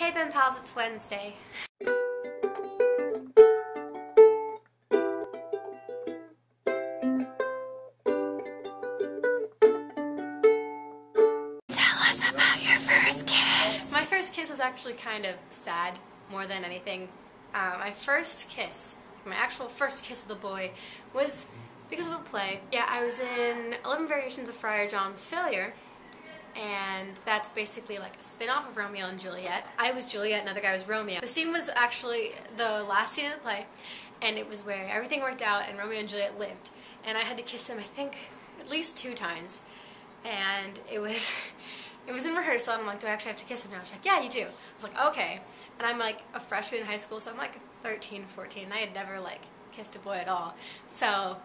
Hey Ben Pals, it's Wednesday. Tell us about your first kiss. My first kiss was actually kind of sad, more than anything. My first kiss, my actual first kiss with a boy, was because of a play. Yeah, I was in 11 Variations of Friar John's Failure, and that's basically like a spin-off of Romeo and Juliet. I was Juliet, another guy was Romeo. The scene was actually the last scene of the play, and it was where everything worked out and Romeo and Juliet lived. And I had to kiss him, I think, at least 2 times. And it was in rehearsal, and I'm like, do I actually have to kiss him now? She's like, yeah, you do. I was like, okay. And I'm like a freshman in high school, so I'm like 13, 14, and I had never like kissed a boy at all. So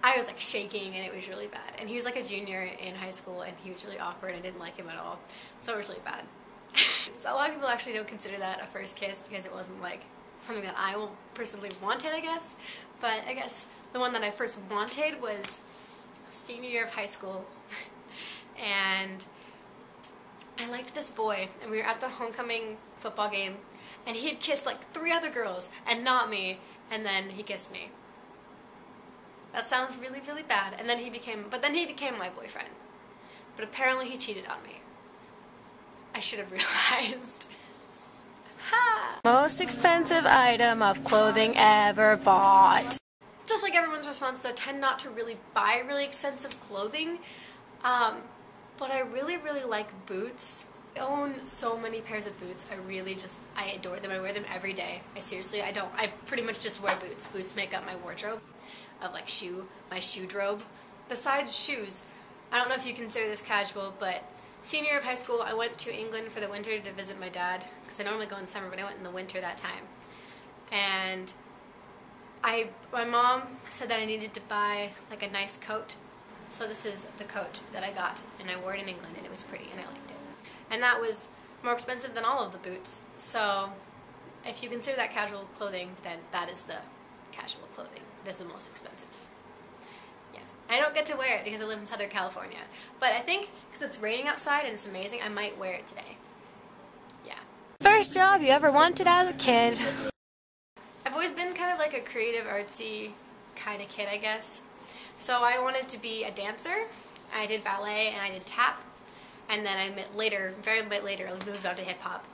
I was like shaking, and it was really bad. And he was like a junior in high school, and he was really awkward. I didn't like him at all, so it was really bad. So a lot of people actually don't consider that a first kiss because it wasn't like something that I personally wanted, I guess. But I guess the one that I first wanted was senior year of high school, and I liked this boy, and we were at the homecoming football game, and he had kissed like 3 other girls and not me, and then he kissed me. That sounds really, really bad. And then he became my boyfriend. But apparently he cheated on me. I should have realized. Ha! Most expensive item of clothing ever bought. Just like everyone's response, I tend not to really buy really expensive clothing. But I really, really like boots. I own so many pairs of boots. I adore them. I wear them every day. I pretty much just wear boots. Boots make up my wardrobe of like my shoe drobe. Besides shoes, I don't know if you consider this casual, but senior year of high school, I went to England for the winter to visit my dad, because I normally go in summer, but I went in the winter that time. And my mom said that I needed to buy like a nice coat. So this is the coat that I got, and I wore it in England, and it was pretty, and I liked it. And that was more expensive than all of the boots. So if you consider that casual clothing, then that is the casual clothing. It is the most expensive. Yeah. I don't get to wear it because I live in Southern California. But I think because it's raining outside and it's amazing, I might wear it today. Yeah. First job you ever wanted as a kid? I've always been kind of like a creative, artsy kind of kid, I guess. So I wanted to be a dancer. I did ballet and I did tap. And then very bit later, I moved on to hip-hop.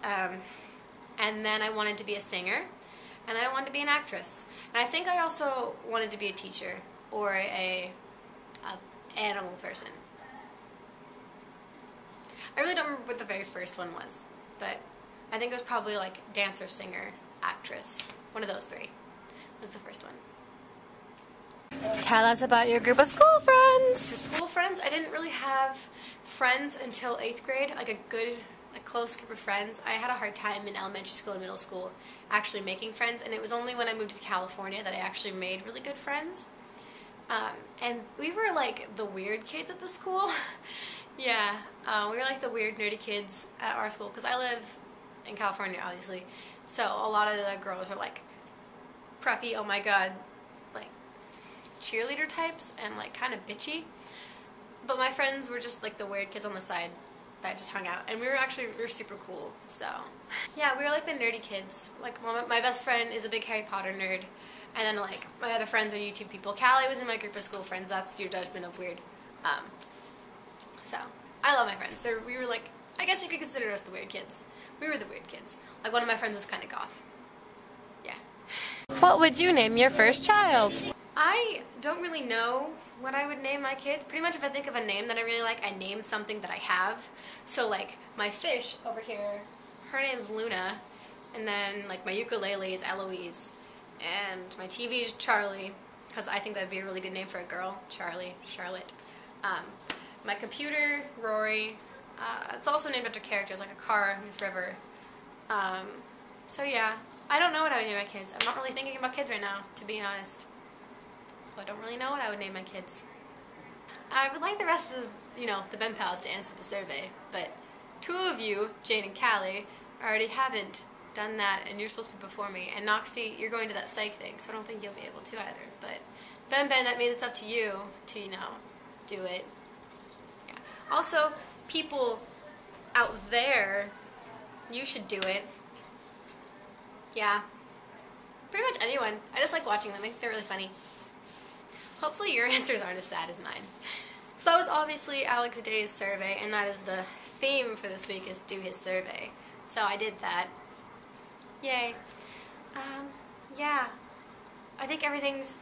And then I wanted to be a singer. And then I wanted to be an actress. And I think I also wanted to be a teacher or a animal person. I really don't remember what the very first one was, but I think it was probably like dancer, singer, actress. One of those 3 was the first one. Tell us about your group of school friends. School friends? I didn't really have friends until 8th grade, like a close group of friends. I had a hard time in elementary school and middle school actually making friends, and it was only when I moved to California that I actually made really good friends. And we were like the weird kids at the school. Yeah, we were like the weird nerdy kids at our school, because I live in California, obviously, so a lot of the girls were like preppy, oh my god, like cheerleader types, and like kind of bitchy. But my friends were just like the weird kids on the side that just hung out, and we were super cool. So yeah, we were like the nerdy kids. Like my best friend is a big Harry Potter nerd, and then like my other friends are YouTube people. Callie was in my group of school friends. That's your judgment of weird. So I love my friends. We were like, I guess you could consider us the weird kids. We were the weird kids. Like one of my friends was kind of goth. Yeah. What would you name your first child? I don't really know what I would name my kids. Pretty much if I think of a name that I really like, I name something that I have. So like my fish over here, her name's Luna, and then like my ukulele is Eloise, and my TV is Charlie, because I think that'd be a really good name for a girl, Charlie, Charlotte. My computer, Rory. It's also named after characters, like a car, River. So yeah, I don't know what I would name my kids. I'm not really thinking about kids right now, to be honest. So I don't really know what I would name my kids. I would like the rest of the Ben Pals to answer the survey, but 2 of you, Jane and Callie, already haven't done that, and you're supposed to be before me. And Noxie, you're going to that psych thing, so I don't think you'll be able to either. But Ben, that means it's up to you to, do it. Yeah. Also, people out there, you should do it. Yeah. Pretty much anyone. I just like watching them. I think they're really funny. Hopefully your answers aren't as sad as mine. So that was obviously Alex Day's survey, and that is the theme for this week, is do his survey. So I did that. Yay. Yeah. I think everything's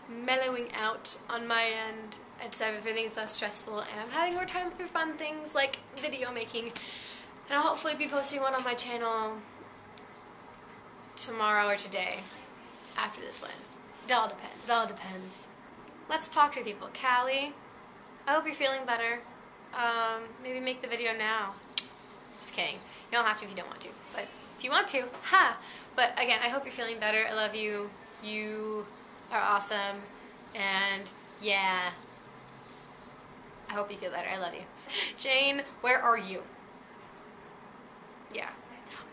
mellowing out on my end, and so everything's less stressful, and I'm having more time for fun things like video making, and I'll hopefully be posting one on my channel tomorrow or today after this one. It all depends. It all depends. Let's talk to people. Callie, I hope you're feeling better. Maybe make the video now. Just kidding. You don't have to if you don't want to, but if you want to, ha! But again, I hope you're feeling better. I love you. You are awesome. And yeah, I hope you feel better. I love you. Jane, where are you? Yeah.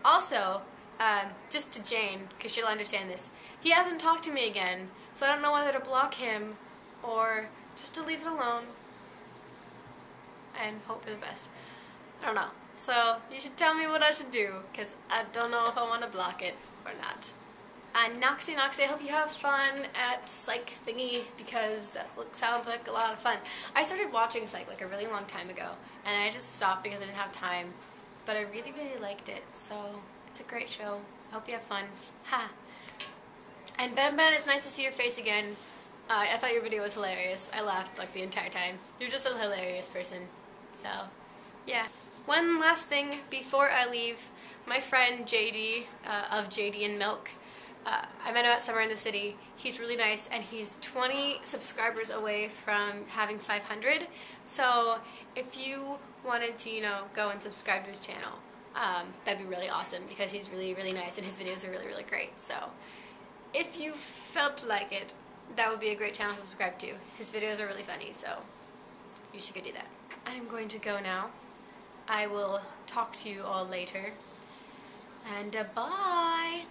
Also, just to Jane, because she'll understand this, he hasn't talked to me again, so I don't know whether to block him or just to leave it alone and hope for the best. I don't know. So you should tell me what I should do, because I don't know if I want to block it or not. And Noxie, I hope you have fun at Psych Thingy, because that sounds like a lot of fun. I started watching Psych like a really long time ago, and I just stopped because I didn't have time. But I really, really liked it, so it's a great show. I hope you have fun. Ha! And Ben, it's nice to see your face again. I thought your video was hilarious. I laughed like the entire time. You're just a hilarious person. So, yeah. One last thing before I leave. My friend JD of JD and Milk, I met him at Summer in the City. He's really nice, and he's 20 subscribers away from having 500. So if you wanted to, go and subscribe to his channel, that'd be really awesome, because he's really, really nice, and his videos are really, really great. So if you felt like it, that would be a great channel to subscribe to. His videos are really funny, so you should go do that. I'm going to go now. I will talk to you all later. And bye!